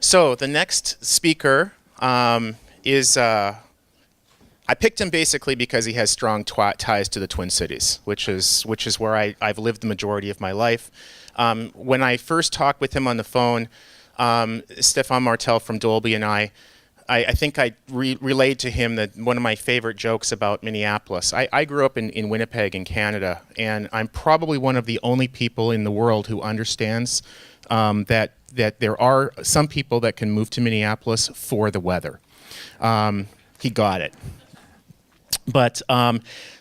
So the next speaker is, I picked him basically because he has strong ties to the Twin Cities, which is where I've lived the majority of my life. When I first talked with him on the phone, Stefan Martel from Dolby and I think I relayed to him that one of my favorite jokes about Minneapolis. I grew up in Winnipeg in Canada, and I'm probably one of the only people in the world who understands that there are some people that can move to Minneapolis for the weather. He got it. But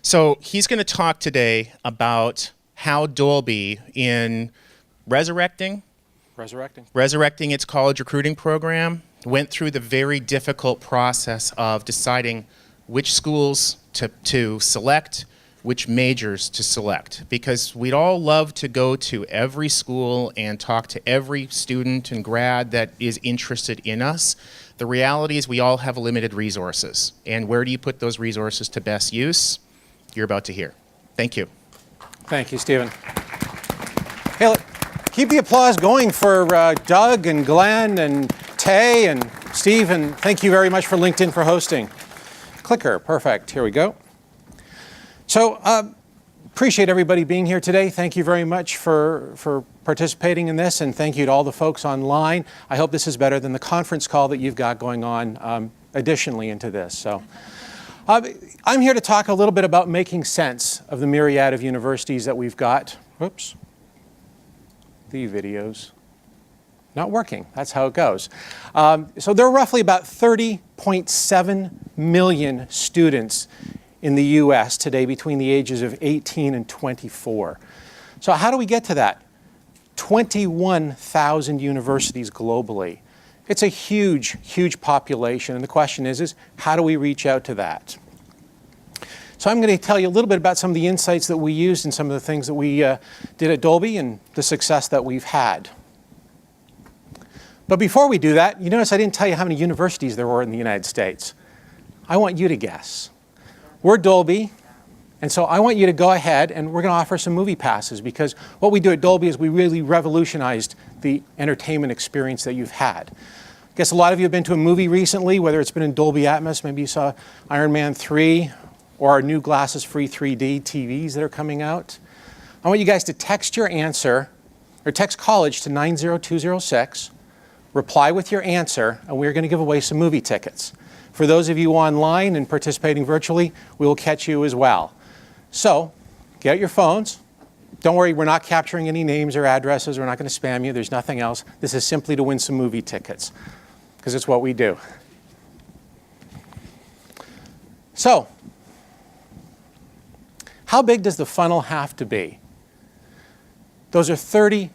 so he's going to talk today about how Dolby, in resurrecting its college recruiting program, went through the very difficult process of deciding which schools to select, which majors to select. Because we'd all love to go to every school and talk to every student and grad that is interested in us. The reality is we all have limited resources. And where do you put those resources to best use? You're about to hear. Thank you. Thank you, Stephen. Hey, keep the applause going for Doug and Glenn and Tay and Steve, and thank you very much for LinkedIn for hosting. Clicker, perfect. Here we go. So, appreciate everybody being here today. Thank you very much for participating in this, and thank you to all the folks online. I hope this is better than the conference call that you've got going on additionally into this. So, I'm here to talk a little bit about making sense of the myriad of universities that we've got. Whoops. The video's not working. That's how it goes. So there are roughly about 30.7 million students in the U.S. today between the ages of 18 and 24. So how do we get to that? 21,000 universities globally. It's a huge, huge population. And the question is how do we reach out to that? So I'm going to tell you a little bit about some of the insights that we used and some of the things that we did at Dolby and the success that we've had. But before we do that, you notice I didn't tell you how many universities there were in the United States. I want you to guess. We're Dolby, and so I want you to go ahead and we're going to offer some movie passes, because what we do at Dolby is we really revolutionized the entertainment experience that you've had. I guess a lot of you have been to a movie recently, whether it's been in Dolby Atmos, maybe you saw Iron Man 3, or our new glasses-free 3D TVs that are coming out. I want you guys to text your answer, or text college to 90206, reply with your answer, and we're going to give away some movie tickets. For those of you online and participating virtually, we will catch you as well. So, get out your phones. Don't worry, we're not capturing any names or addresses. We're not going to spam you. There's nothing else. This is simply to win some movie tickets, because it's what we do. So, how big does the funnel have to be? Those are 30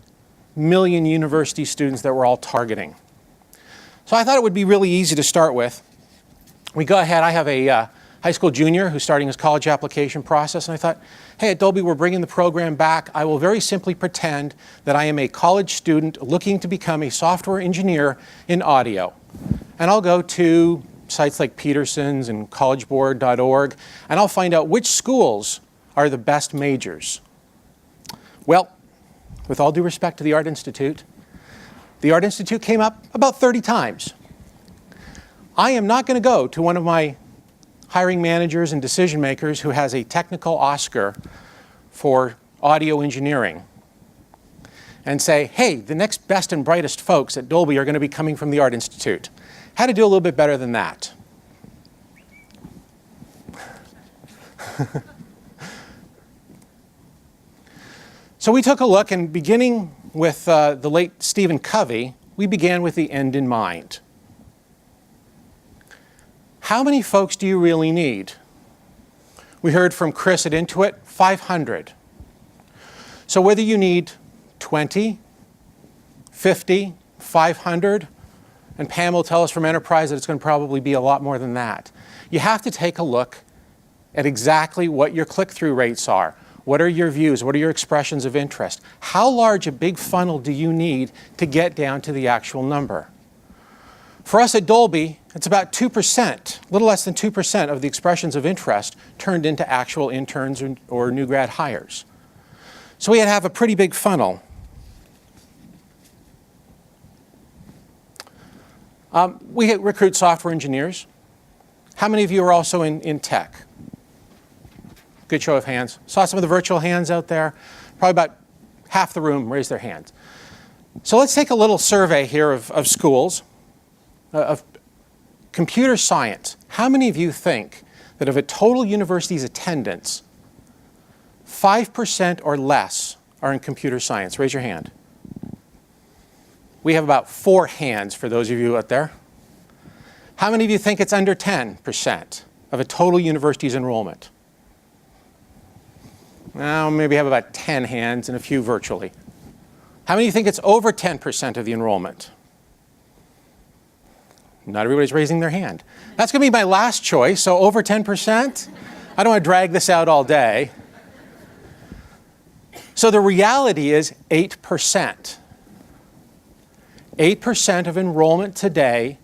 million university students that we're all targeting. So I thought it would be really easy to start with. We go ahead, I have a high school junior who's starting his college application process, and I thought, hey, at Dolby, we're bringing the program back. I will very simply pretend that I am a college student looking to become a software engineer in audio. And I'll go to sites like Peterson's and collegeboard.org, and I'll find out which schools are the best majors. Well, with all due respect to the Art Institute came up about 30 times. I am not going to go to one of my hiring managers and decision makers who has a technical Oscar for audio engineering and say, hey, the next best and brightest folks at Dolby are going to be coming from the Art Institute. How to do a little bit better than that? So we took a look, and beginning with the late Stephen Covey, we began with the end in mind. How many folks do you really need? We heard from Chris at Intuit, 500. So whether you need 20, 50, 500, and Pam will tell us from Enterprise that it's going to probably be a lot more than that. You have to take a look at exactly what your click-through rates are. What are your views? What are your expressions of interest? How large a big funnel do you need to get down to the actual number? For us at Dolby, it's about 2%, a little less than 2% of the expressions of interest turned into actual interns or new grad hires. So we had to have a pretty big funnel. We recruit software engineers. How many of you are also in tech? Good show of hands. Saw some of the virtual hands out there. Probably about half the room raised their hands. So let's take a little survey here of schools, of computer science. How many of you think that of a total university's attendance, 5% or less are in computer science? Raise your hand. We have about 4 hands for those of you out there. How many of you think it's under 10% of a total university's enrollment? Now, maybe have about 10 hands and a few virtually. How many of you think it's over 10% of the enrollment? Not everybody's raising their hand. That's going to be my last choice, so over 10%. I don't want to drag this out all day. So the reality is 8%. 8% of enrollment today,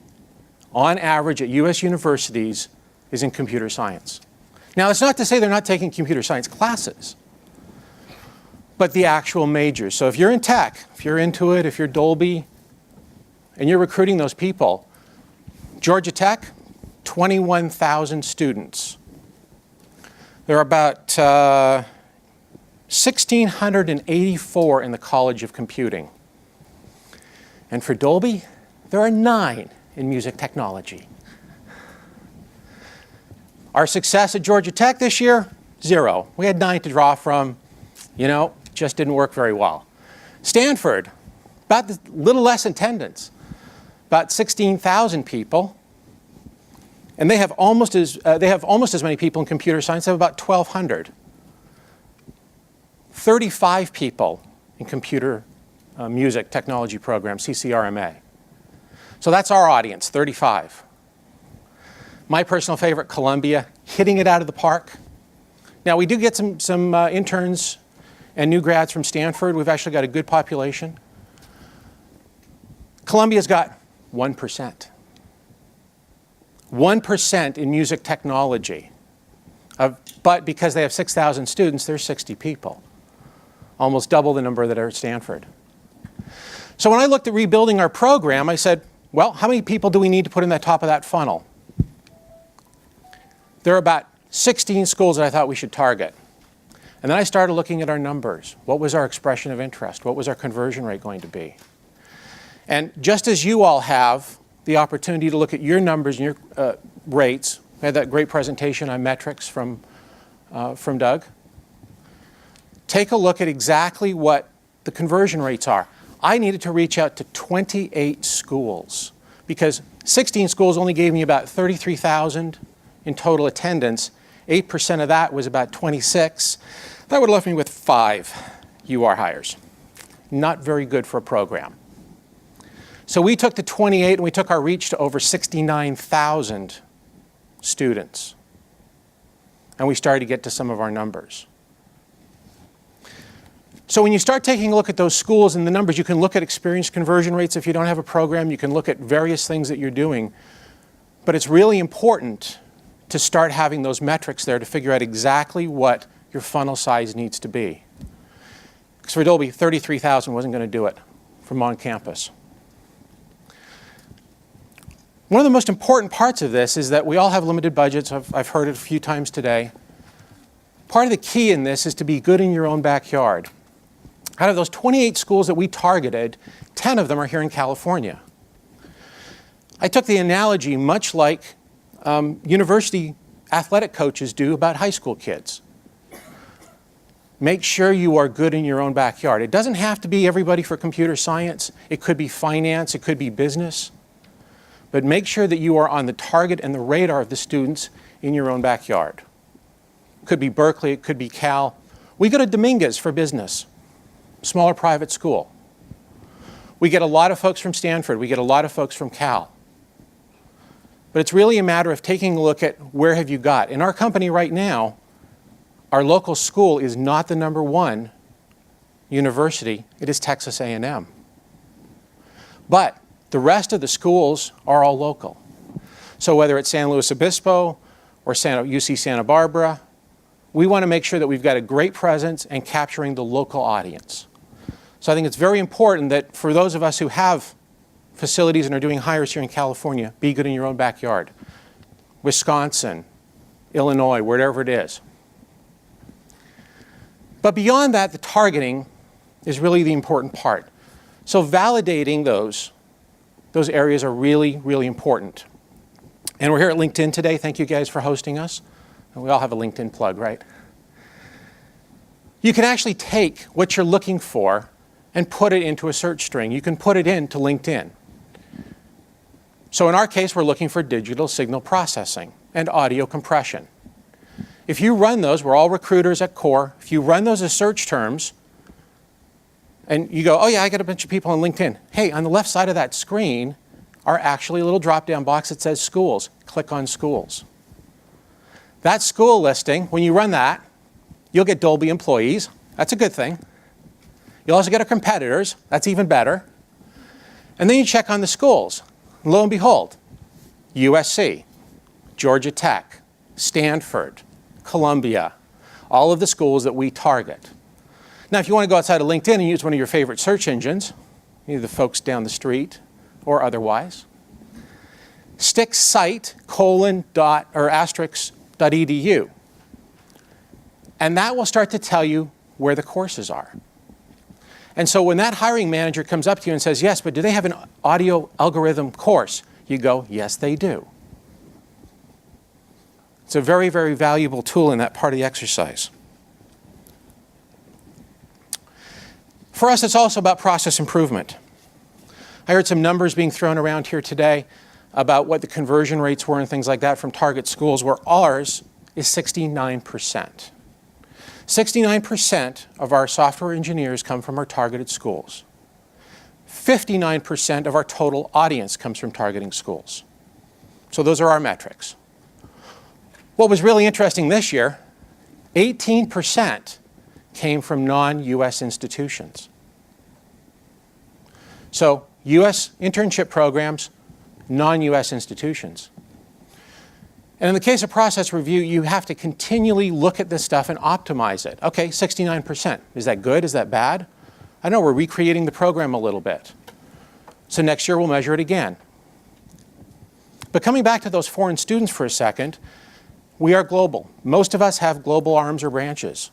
on average at U.S. universities, is in computer science. Now, it's not to say they're not taking computer science classes, but the actual majors. So if you're in tech, if you're Intuit, if you're Dolby, and you're recruiting those people, Georgia Tech, 21,000 students. There are about 1,684 in the College of Computing. And for Dolby, there are 9 in music technology. Our success at Georgia Tech this year, 0. We had 9 to draw from. Just didn't work very well. Stanford, about a little less attendance, about 16,000 people. And they have almost as many people in computer science. They have about 1,200. 35 people in computer music technology program, CCRMA. So that's our audience, 35. My personal favorite, Columbia, hitting it out of the park. Now, we do get some interns and new grads from Stanford. We've actually got a good population. Columbia's got 1%. 1% in music technology. But because they have 6,000 students, there's 60 people. Almost double the number that are at Stanford. So when I looked at rebuilding our program, I said, well, how many people do we need to put in the top of that funnel? There are about 16 schools that I thought we should target. And then I started looking at our numbers. What was our expression of interest? What was our conversion rate going to be? And just as you all have the opportunity to look at your numbers and your rates, we had that great presentation on metrics from Doug. Take a look at exactly what the conversion rates are. I needed to reach out to 28 schools because 16 schools only gave me about 33,000 in total attendance. 8% of that was about 26. That would have left me with 5 UR hires. Not very good for a program. So we took the 28 and we took our reach to over 69,000 students. And we started to get to some of our numbers. So when you start taking a look at those schools and the numbers, you can look at experience conversion rates. If you don't have a program, you can look at various things that you're doing. But it's really important to start having those metrics there to figure out exactly what your funnel size needs to be. Because for Dolby, 33,000 wasn't going to do it from on campus. One of the most important parts of this is that we all have limited budgets. I've heard it a few times today. Part of the key in this is to be good in your own backyard. Out of those 28 schools that we targeted, 10 of them are here in California. I took the analogy much like university athletic coaches do about high school kids. Make sure you are good in your own backyard. It doesn't have to be everybody for computer science. It could be finance. It could be business. But make sure that you are on the target and the radar of the students in your own backyard. It could be Berkeley. It could be Cal. We go to Dominguez for business, smaller private school. We get a lot of folks from Stanford. We get a lot of folks from Cal. But it's really a matter of taking a look at where have you got. In our company right now, our local school is not the #1 university. It is Texas A&M. But the rest of the schools are all local. So whether it's San Luis Obispo or UC Santa Barbara, we want to make sure that we've got a great presence and capturing the local audience. So I think it's very important that for those of us who have facilities and are doing hires here in California, be good in your own backyard. Wisconsin, Illinois, wherever it is. But beyond that, the targeting is really the important part. So validating those areas are really, really important. And we're here at LinkedIn today. Thank you guys for hosting us. And we all have a LinkedIn plug, right? You can actually take what you're looking for and put it into a search string. You can put it into LinkedIn. So in our case, we're looking for digital signal processing and audio compression. If you run those, we're all recruiters at Core, if you run those as search terms, and you go, oh yeah, I got a bunch of people on LinkedIn. Hey, on the left side of that screen are actually a little drop-down box that says schools. Click on schools. That school listing, when you run that, you'll get Dolby employees. That's a good thing. You'll also get our competitors. That's even better. And then you check on the schools. Lo and behold, USC, Georgia Tech, Stanford, Columbia, all of the schools that we target. Now, if you want to go outside of LinkedIn and use one of your favorite search engines, either the folks down the street or otherwise, stick site : *edu, and that will start to tell you where the courses are. And so when that hiring manager comes up to you and says, yes, but do they have an audio algorithm course? You go, yes, they do. It's a very, very valuable tool in that part of the exercise. For us, it's also about process improvement. I heard some numbers being thrown around here today about what the conversion rates were and things like that from target schools, where ours is 69%. 69% of our software engineers come from our targeted schools. 59% of our total audience comes from targeting schools. So those are our metrics. What was really interesting this year, 18% came from non-US institutions. So US internship programs, non-US institutions. And in the case of process review, you have to continually look at this stuff and optimize it. Okay, 69%. Is that good? Is that bad? I know we're recreating the program a little bit. So next year we'll measure it again. But coming back to those foreign students for a second, we are global. Most of us have global arms or branches.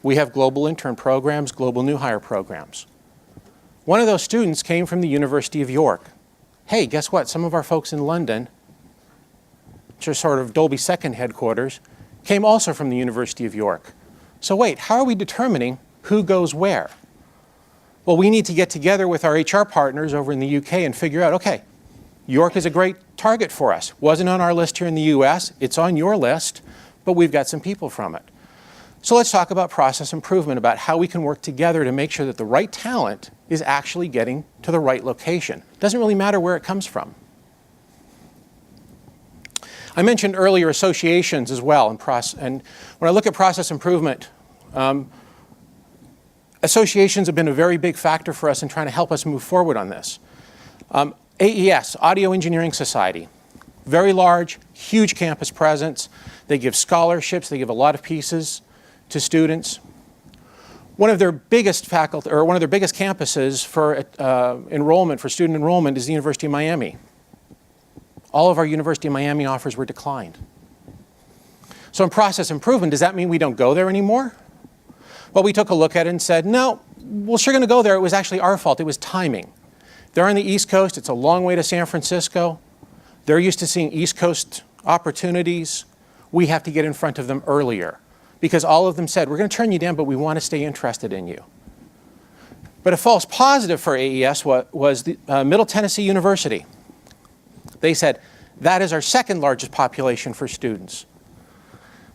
We have global intern programs, global new hire programs. One of those students came from the University of York. Hey, guess what? Some of our folks in London, which are sort of Dolby second headquarters, came also from the University of York. So wait, how are we determining who goes where? Well, we need to get together with our HR partners over in the UK and figure out, okay, York is a great target for us. Wasn't on our list here in the US, it's on your list, but we've got some people from it. So let's talk about process improvement, about how we can work together to make sure that the right talent is actually getting to the right location. It doesn't really matter where it comes from. I mentioned earlier associations as well, and when I look at process improvement, associations have been a very big factor for us in trying to help us move forward on this. AES, Audio Engineering Society, very large, huge campus presence. They give scholarships, they give a lot of pieces to students. One of their biggest faculty, or one of their biggest campuses for enrollment, for student enrollment, is the University of Miami. All of our University of Miami offers were declined. So in process improvement, does that mean we don't go there anymore? Well, we took a look at it and said, no, we're sure going to go there. It was actually our fault. It was timing. They're on the East Coast. It's a long way to San Francisco. They're used to seeing East Coast opportunities. We have to get in front of them earlier, because all of them said, we're going to turn you down, but we want to stay interested in you. But a false positive for AES was the Middle Tennessee University. They said, that is our second largest population for students.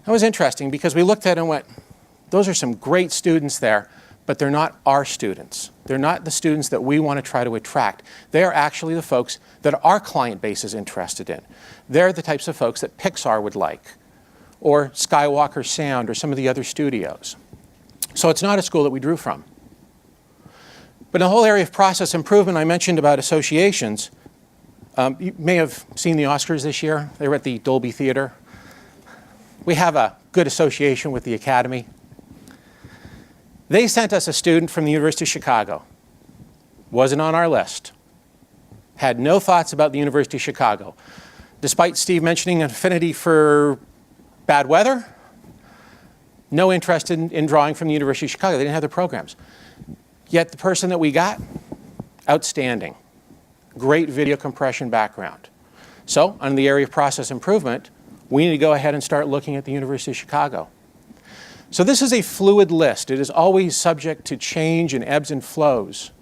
That was interesting, because we looked at it and went, those are some great students there, but they're not our students. They're not the students that we want to try to attract. They are actually the folks that our client base is interested in. They're the types of folks that Pixar would like, or Skywalker Sound, or some of the other studios. So it's not a school that we drew from. But in the whole area of process improvement, I mentioned about associations. You may have seen the Oscars this year. They were at the Dolby Theater. We have a good association with the Academy. They sent us a student from the University of Chicago. Wasn't on our list. had no thoughts about the University of Chicago. Despite Steve mentioning an affinity for bad weather, no interest in drawing from the University of Chicago. They didn't have the programs. Yet the person that we got, outstanding. Great video compression background. So, on the area of process improvement, we need to go ahead and start looking at the University of Chicago. So this is a fluid list. It is always subject to change and ebbs and flows.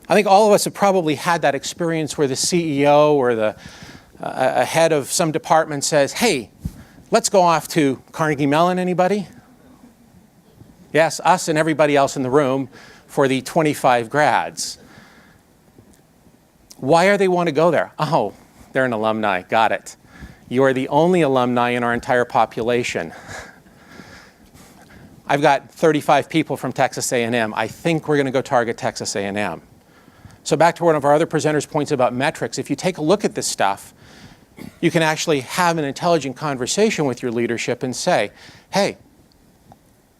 I think all of us have probably had that experience where the CEO or the head of some department says, hey, let's go off to Carnegie Mellon, anybody? Yes, us and everybody else in the room for the 25 grads. Why do they want to go there? Oh, they're an alumni, got it. You are the only alumni in our entire population. I've got 35 people from Texas A&M. I think we're going to go target Texas A&M. So back to one of our other presenters' points about metrics, if you take a look at this stuff, you can actually have an intelligent conversation with your leadership and say, hey,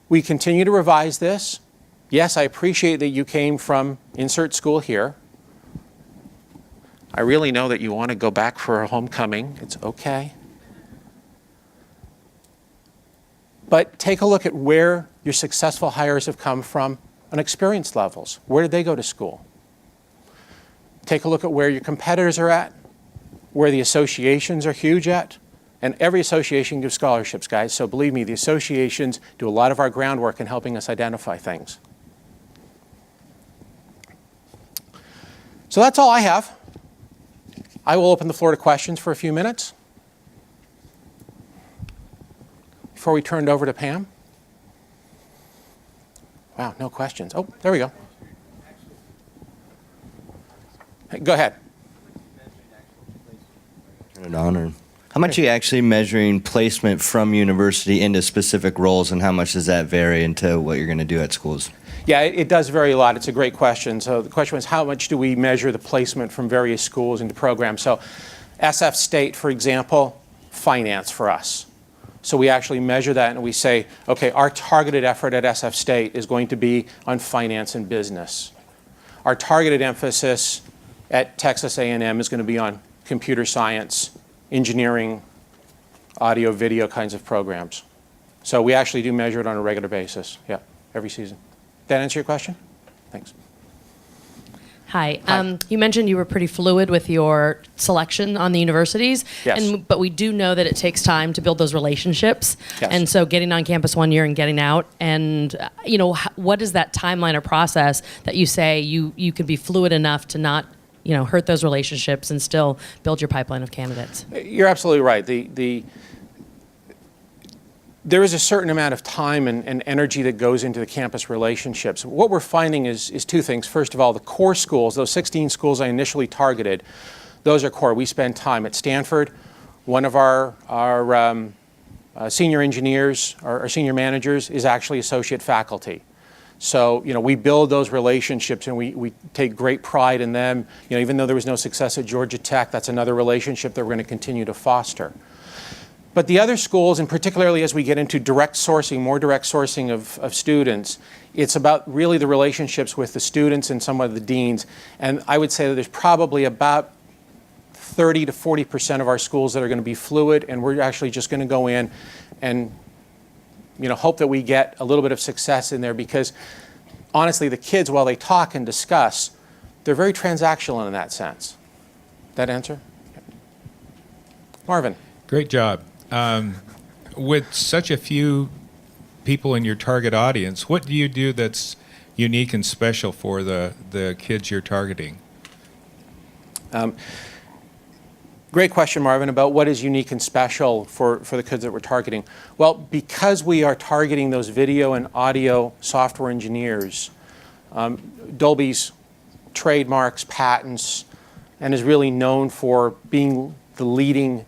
we continue to revise this. Yes, I appreciate that you came from insert school here. I really know that you want to go back for a homecoming. It's okay. But take a look at where your successful hires have come from on experience levels. Where did they go to school? Take a look at where your competitors are at, where the associations are huge at. And every association gives scholarships, guys. So believe me, the associations do a lot of our groundwork in helping us identify things. So that's all I have. I will open the floor to questions for a few minutes before we turn it over to Pam. Wow, no questions. Oh, there we go. Hey, go ahead. Turn it on. Or how much are you actually measuring placement from university into specific roles, and how much does that vary into what you're going to do at schools? Yeah, it does vary a lot. It's a great question. So the question was, how much do we measure the placement from various schools into programs? So SF State, for example, finance for us. So we actually measure that and we say, okay, our targeted effort at SF State is going to be on finance and business. Our targeted emphasis at Texas A&M is going to be on computer science, engineering, audio, video kinds of programs. So we actually do measure it on a regular basis, yeah, every season. That answer your question? Thanks. Hi. Hi. You mentioned you were pretty fluid with your selection on the universities, Yes. but we do know that it takes time to build those relationships. Yes. And so getting on campus one year and getting out, and what is that timeline or process that you say you can be fluid enough to not hurt those relationships and still build your pipeline of candidates? You're absolutely right. There is a certain amount of time and energy that goes into the campus relationships. What we're finding is two things. First of all, the core schools, those 16 schools I initially targeted, those are core. We spend time at Stanford. One of our senior engineers, our senior managers, is actually associate faculty. So, we build those relationships and we take great pride in them. Even though there was no success at Georgia Tech, that's another relationship that we're going to continue to foster. But the other schools, and particularly as we get into direct sourcing, more direct sourcing of students, it's about really the relationships with the students and some of the deans. And I would say that there's probably about 30 to 40% of our schools that are going to be fluid, and we're actually just going to go in and hope that we get a little bit of success in there, because honestly, the kids, while they talk and discuss, they're very transactional in that sense. That answer? Marvin. Great job. With such a few people in your target audience, what do you do that's unique and special for the kids you're targeting? Great question, Marvin, about what is unique and special for the kids that we're targeting. Well, because we are targeting those video and audio software engineers, Dolby's trademarks, patents, and is really known for being the leading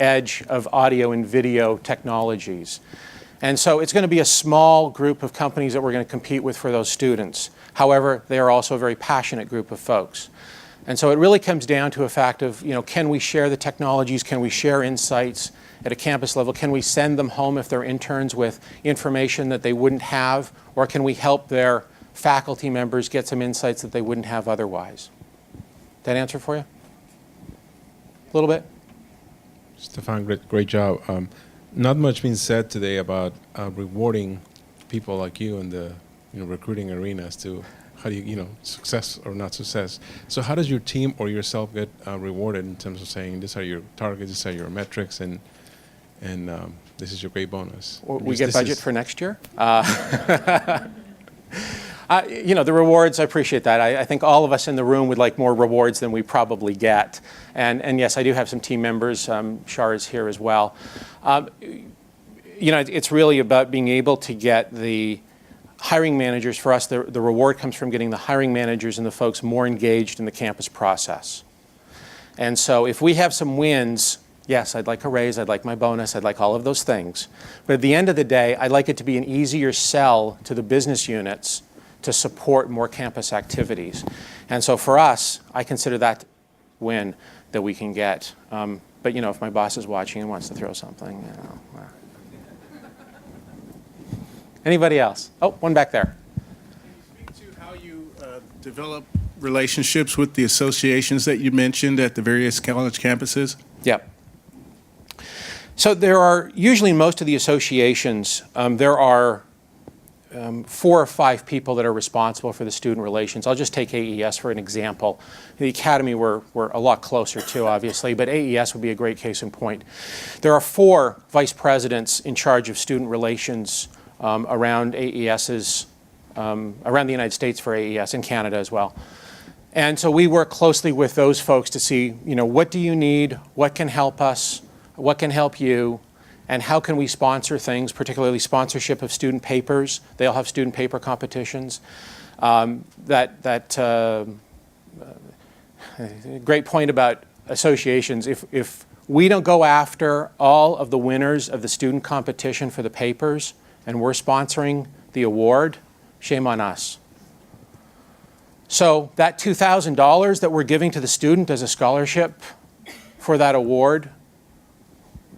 edge of audio and video technologies. And so it's going to be a small group of companies that we're going to compete with for those students. However, they are also a very passionate group of folks. And so it really comes down to a fact of, can we share the technologies? Can we share insights at a campus level? Can we send them home if they're interns with information that they wouldn't have? Or can we help their faculty members get some insights that they wouldn't have otherwise? That answer for you? A little bit? Stefan, great job. Not much being said today about rewarding people like you in the recruiting arena as to how do you success or not success. So how does your team or yourself get rewarded in terms of saying these are your targets, these are your metrics, and this is your great bonus? We get budget for next year? The rewards, I appreciate that. I think all of us in the room would like more rewards than we probably get. And yes, I do have some team members. Shar is here as well. It's really about being able to get the hiring managers. For us, the reward comes from getting the hiring managers and the folks more engaged in the campus process. And so if we have some wins, yes, I'd like a raise, I'd like my bonus, I'd like all of those things. But at the end of the day, I'd like it to be an easier sell to the business units to support more campus activities. And so for us, I consider that win that we can get. But if my boss is watching and wants to throw something, Anybody else? Oh, one back there. Speak to how you develop relationships with the associations that you mentioned at the various college campuses. Yep. So there are, usually in most of the associations, there are 4 or 5 people that are responsible for the student relations. I'll just take AES for an example. The Academy we're a lot closer to, obviously, but AES would be a great case in point. There are 4 vice presidents in charge of student relations around AES's, around the United States for AES, and Canada as well. And so we work closely with those folks to see, what do you need, what can help us, what can help you, and how can we sponsor things, particularly sponsorship of student papers. They all have student paper competitions. Great point about associations. If we don't go after all of the winners of the student competition for the papers, and we're sponsoring the award, shame on us. So that $2,000 that we're giving to the student as a scholarship for that award,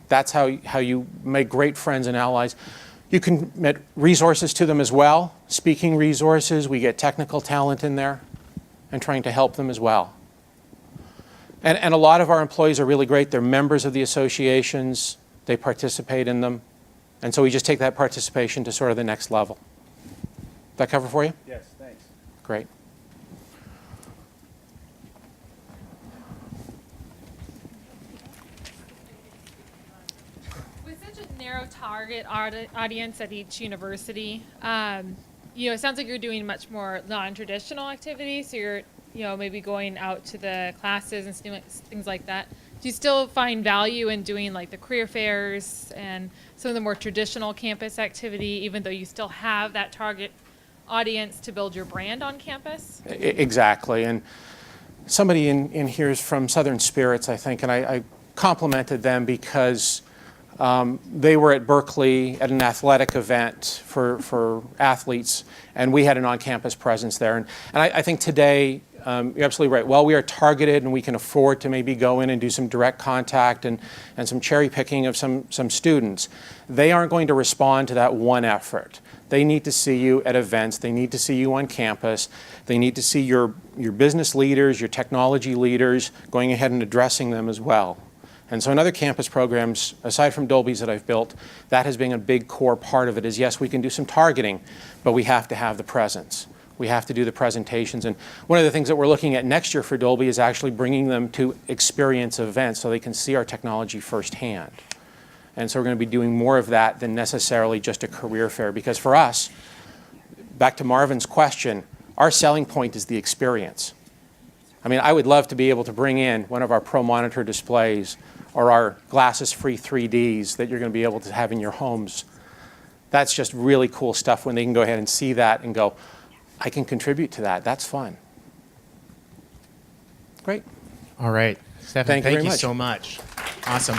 that's how you make great friends and allies. You can commit resources to them as well, speaking resources. We get technical talent in there and trying to help them as well. And a lot of our employees are really great. They're members of the associations. They participate in them. And so we just take that participation to sort of the next level. That cover for you? Yes, thanks. Great. With such a narrow target audience at each university, it sounds like you're doing much more non-traditional activities. So you're, maybe going out to the classes and things like that. Do you still find value in doing like the career fairs and some of the more traditional campus activity, even though you still have that target audience to build your brand on campus? Exactly. And somebody in here is from Southern Spirits, I think, and I complimented them because they were at Berkeley at an athletic event for athletes, and we had an on-campus presence there. And I think today, you're absolutely right. While we are targeted and we can afford to maybe go in and do some direct contact and some cherry picking of some students, they aren't going to respond to that one effort. They need to see you at events. They need to see you on campus. They need to see your business leaders, your technology leaders going ahead and addressing them as well. And so in other campus programs, aside from Dolby's that I've built, that has been a big core part of it is, yes, we can do some targeting, but we have to have the presence. We have to do the presentations. And one of the things that we're looking at next year for Dolby is actually bringing them to experience events so they can see our technology firsthand. And so we're going to be doing more of that than necessarily just a career fair. Because for us, back to Marvin's question, our selling point is the experience. I mean, I would love to be able to bring in one of our ProMonitor displays or our glasses-free 3Ds that you're going to be able to have in your homes. That's just really cool stuff when they can go ahead and see that and go, I can contribute to that. That's fun. Great. All right. Stefan, thank you very much. so much. Awesome.